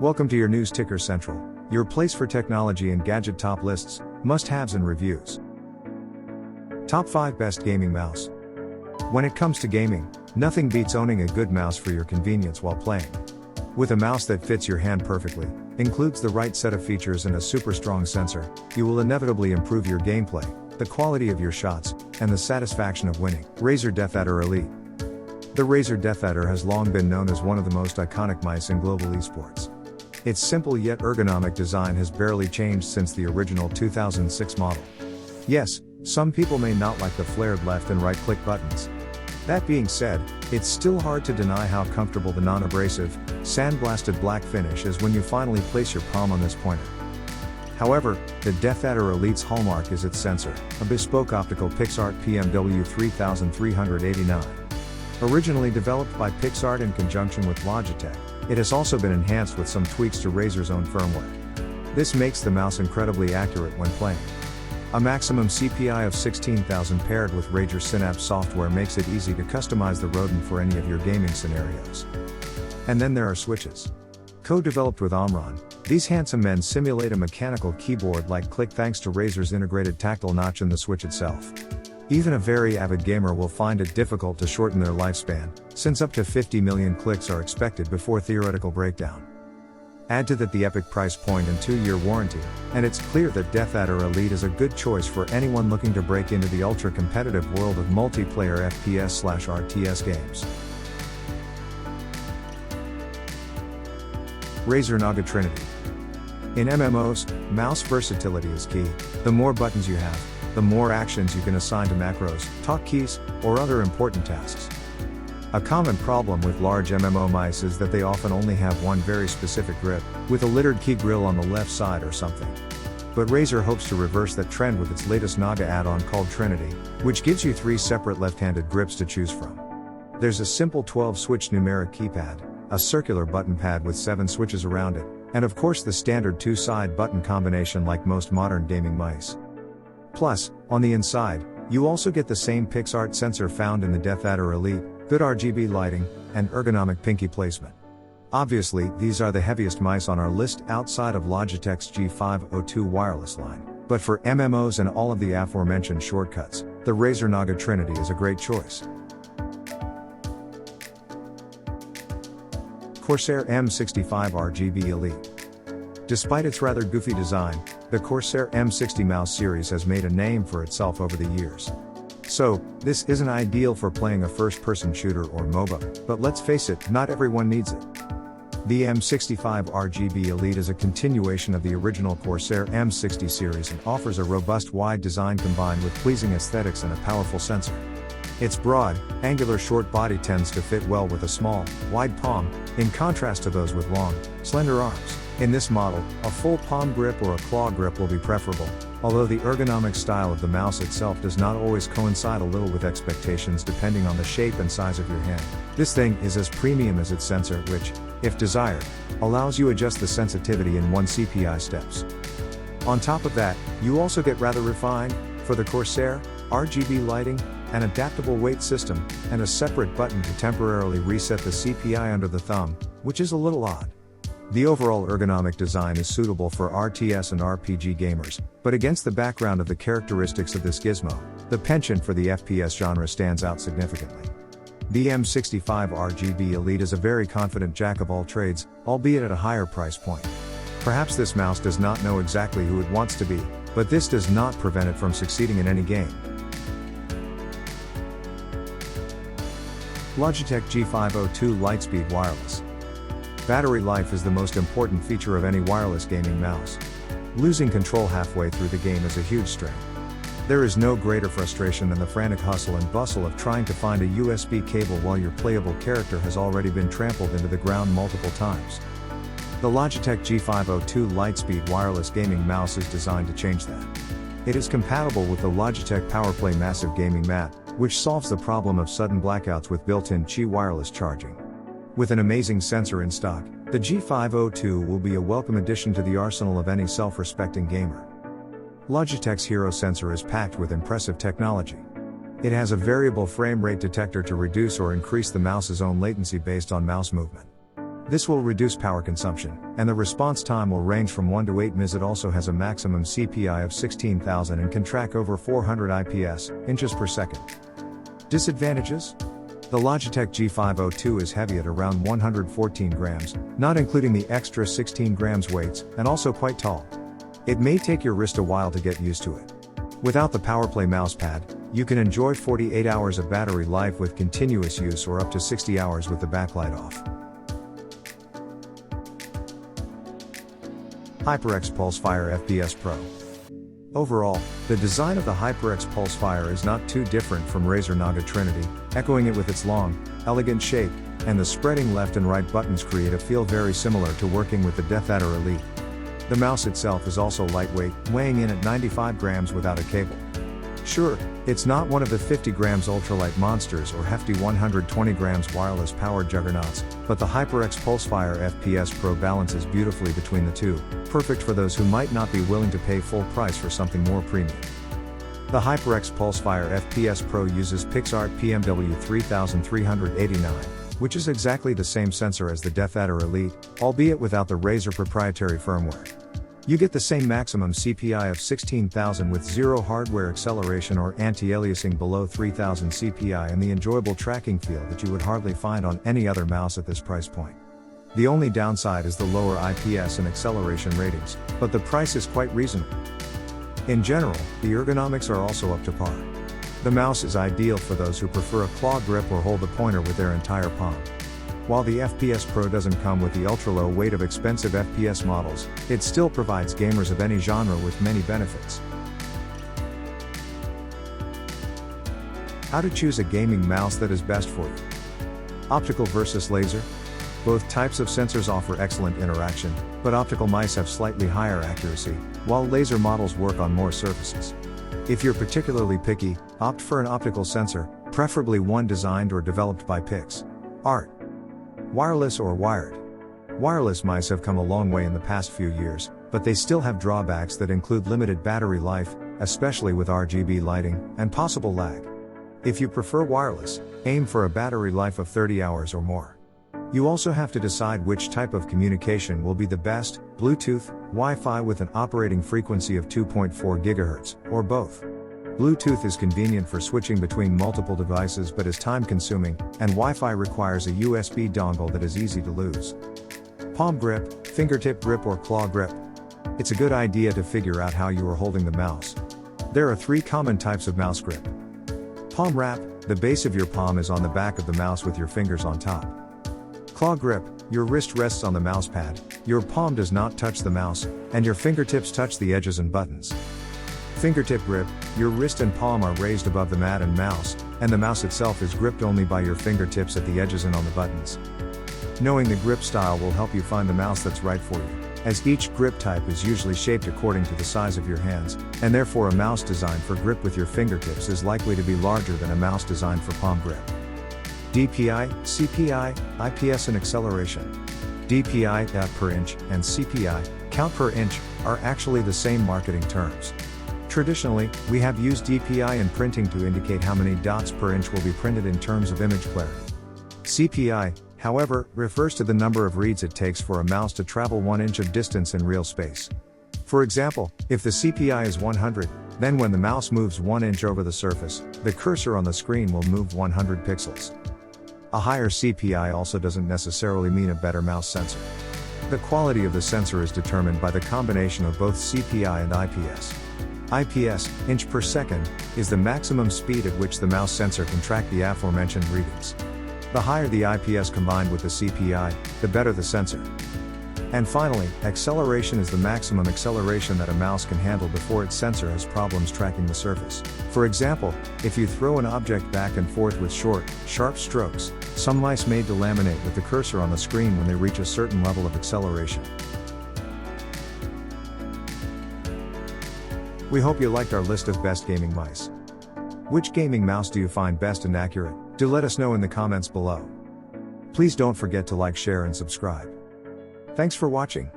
Welcome to your News Ticker Central, your place for technology and gadget top lists, must-haves and reviews. Top 5 Best Gaming Mouse. When it comes to gaming, nothing beats owning a good mouse for your convenience while playing. With a mouse that fits your hand perfectly, includes the right set of features and a super strong sensor, you will inevitably improve your gameplay, the quality of your shots, and the satisfaction of winning. Razer DeathAdder Elite. The Razer DeathAdder has long been known as one of the most iconic mice in global esports. Its simple yet ergonomic design has barely changed since the original 2006 model. Yes, some people may not like the flared left and right click buttons. That being said, it's still hard to deny how comfortable the non-abrasive, sandblasted black finish is when you finally place your palm on this pointer. However, the DeathAdder Elite's hallmark is its sensor, a bespoke optical PixArt PMW 3389. Originally developed by PixArt in conjunction with Logitech, it has also been enhanced with some tweaks to Razer's own firmware. This makes the mouse incredibly accurate when playing. A maximum CPI of 16,000 paired with Razer Synapse software makes it easy to customize the rodent for any of your gaming scenarios. And then there are switches. Co-developed with Omron, these handsome men simulate a mechanical keyboard-like click thanks to Razer's integrated tactile notch in the switch itself. Even a very avid gamer will find it difficult to shorten their lifespan, since up to 50 million clicks are expected before theoretical breakdown. Add to that the epic price point and 2-year warranty, and it's clear that DeathAdder Elite is a good choice for anyone looking to break into the ultra-competitive world of multiplayer FPS/RTS games. Razer Naga Trinity. In MMOs, mouse versatility is key. The more buttons you have, the more actions you can assign to macros, talk keys, or other important tasks. A common problem with large MMO mice is that they often only have one very specific grip, with a littered key grill on the left side or something. But Razer hopes to reverse that trend with its latest Naga add-on called Trinity, which gives you 3 separate left-handed grips to choose from. There's a simple 12-switch numeric keypad, a circular button pad with 7 switches around it, and of course the standard 2-side button combination like most modern gaming mice. Plus, on the inside, you also get the same PixArt sensor found in the DeathAdder Elite, good RGB lighting, and ergonomic pinky placement. Obviously, these are the heaviest mice on our list outside of Logitech's G502 wireless line, but for MMOs and all of the aforementioned shortcuts, the Razer Naga Trinity is a great choice. Corsair M65 RGB Elite. Despite its rather goofy design, the Corsair M60 mouse series has made a name for itself over the years. So, this isn't ideal for playing a first-person shooter or MOBA, but let's face it, not everyone needs it. The M65 RGB Elite is a continuation of the original Corsair M60 series and offers a robust wide design combined with pleasing aesthetics and a powerful sensor. Its broad, angular short body tends to fit well with a small, wide palm, in contrast to those with long, slender arms. In this model, a full palm grip or a claw grip will be preferable, although the ergonomic style of the mouse itself does not always coincide a little with expectations depending on the shape and size of your hand. This thing is as premium as its sensor which, if desired, allows you adjust the sensitivity in 1 CPI steps. On top of that, you also get rather refined, for the Corsair, RGB lighting, an adaptable weight system, and a separate button to temporarily reset the CPI under the thumb, which is a little odd. The overall ergonomic design is suitable for RTS and RPG gamers, but against the background of the characteristics of this gizmo, the penchant for the FPS genre stands out significantly. The M65 RGB Elite is a very confident jack-of-all-trades, albeit at a higher price point. Perhaps this mouse does not know exactly who it wants to be, but this does not prevent it from succeeding in any game. Logitech G502 Lightspeed Wireless. Battery life is the most important feature of any wireless gaming mouse. Losing control halfway through the game is a huge strain. There is no greater frustration than the frantic hustle and bustle of trying to find a USB cable while your playable character has already been trampled into the ground multiple times. The Logitech G502 Lightspeed wireless gaming mouse is designed to change that. It is compatible with the Logitech PowerPlay Massive Gaming Mat, which solves the problem of sudden blackouts with built-in Qi wireless charging. With an amazing sensor in stock, the G502 will be a welcome addition to the arsenal of any self-respecting gamer. Logitech's Hero sensor is packed with impressive technology. It has a variable frame rate detector to reduce or increase the mouse's own latency based on mouse movement. This will reduce power consumption, and the response time will range from 1 to 8 ms. It also has a maximum CPI of 16,000 and can track over 400 IPS, inches per second. Disadvantages? The Logitech G502 is heavy at around 114 grams, not including the extra 16 grams weights, and also quite tall. It may take your wrist a while to get used to it. Without the PowerPlay mousepad, you can enjoy 48 hours of battery life with continuous use or up to 60 hours with the backlight off. HyperX Pulsefire FPS Pro. Overall, the design of the HyperX Pulsefire is not too different from Razer Naga Trinity, echoing it with its long, elegant shape, and the spreading left and right buttons create a feel very similar to working with the DeathAdder Elite. The mouse itself is also lightweight, weighing in at 95 grams without a cable. Sure, it's not one of the 50 grams ultralight monsters or hefty 120 grams wireless powered juggernauts, but the HyperX Pulsefire FPS Pro balances beautifully between the two, perfect for those who might not be willing to pay full price for something more premium. The HyperX Pulsefire FPS Pro uses PixArt PMW3389, which is exactly the same sensor as the DeathAdder Elite, albeit without the Razer proprietary firmware. You get the same maximum CPI of 16,000 with zero hardware acceleration or anti-aliasing below 3,000 CPI and the enjoyable tracking feel that you would hardly find on any other mouse at this price point. The only downside is the lower IPS and acceleration ratings, but the price is quite reasonable. In general, the ergonomics are also up to par. The mouse is ideal for those who prefer a claw grip or hold the pointer with their entire palm. While the FPS Pro doesn't come with the ultra-low weight of expensive FPS models, it still provides gamers of any genre with many benefits. How to choose a gaming mouse that is best for you. Optical versus laser? Both types of sensors offer excellent interaction, but optical mice have slightly higher accuracy, while laser models work on more surfaces. If you're particularly picky, opt for an optical sensor, preferably one designed or developed by PixArt. Wireless or wired? Wireless mice have come a long way in the past few years, but they still have drawbacks that include limited battery life, especially with RGB lighting, and possible lag. If you prefer wireless, aim for a battery life of 30 hours or more. You also have to decide which type of communication will be the best, Bluetooth, Wi-Fi with an operating frequency of 2.4 GHz, or both. Bluetooth is convenient for switching between multiple devices but is time-consuming, and Wi-Fi requires a USB dongle that is easy to lose. Palm grip, fingertip grip or claw grip. It's a good idea to figure out how you are holding the mouse. There are 3 common types of mouse grip. Palm wrap, the base of your palm is on the back of the mouse with your fingers on top. Claw grip, your wrist rests on the mouse pad, your palm does not touch the mouse, and your fingertips touch the edges and buttons. Fingertip grip, your wrist and palm are raised above the mat and mouse, and the mouse itself is gripped only by your fingertips at the edges and on the buttons. Knowing the grip style will help you find the mouse that's right for you, as each grip type is usually shaped according to the size of your hands, and therefore a mouse designed for grip with your fingertips is likely to be larger than a mouse designed for palm grip. DPI, CPI, IPS and acceleration. DPI, dot per inch, and CPI, count per inch, are actually the same marketing terms. Traditionally, we have used DPI in printing to indicate how many dots per inch will be printed in terms of image clarity. CPI, however, refers to the number of reads it takes for a mouse to travel 1 inch of distance in real space. For example, if the CPI is 100, then when the mouse moves 1 inch over the surface, the cursor on the screen will move 100 pixels. A higher CPI also doesn't necessarily mean a better mouse sensor. The quality of the sensor is determined by the combination of both CPI and IPS. IPS, inch per second, is the maximum speed at which the mouse sensor can track the aforementioned readings. The higher the IPS combined with the CPI, the better the sensor. And finally, acceleration is the maximum acceleration that a mouse can handle before its sensor has problems tracking the surface. For example, if you throw an object back and forth with short, sharp strokes, some mice may delaminate with the cursor on the screen when they reach a certain level of acceleration. We hope you liked our list of best gaming mice. Which gaming mouse do you find best and accurate? Do let us know in the comments below. Please don't forget to like, share and subscribe. Thanks for watching.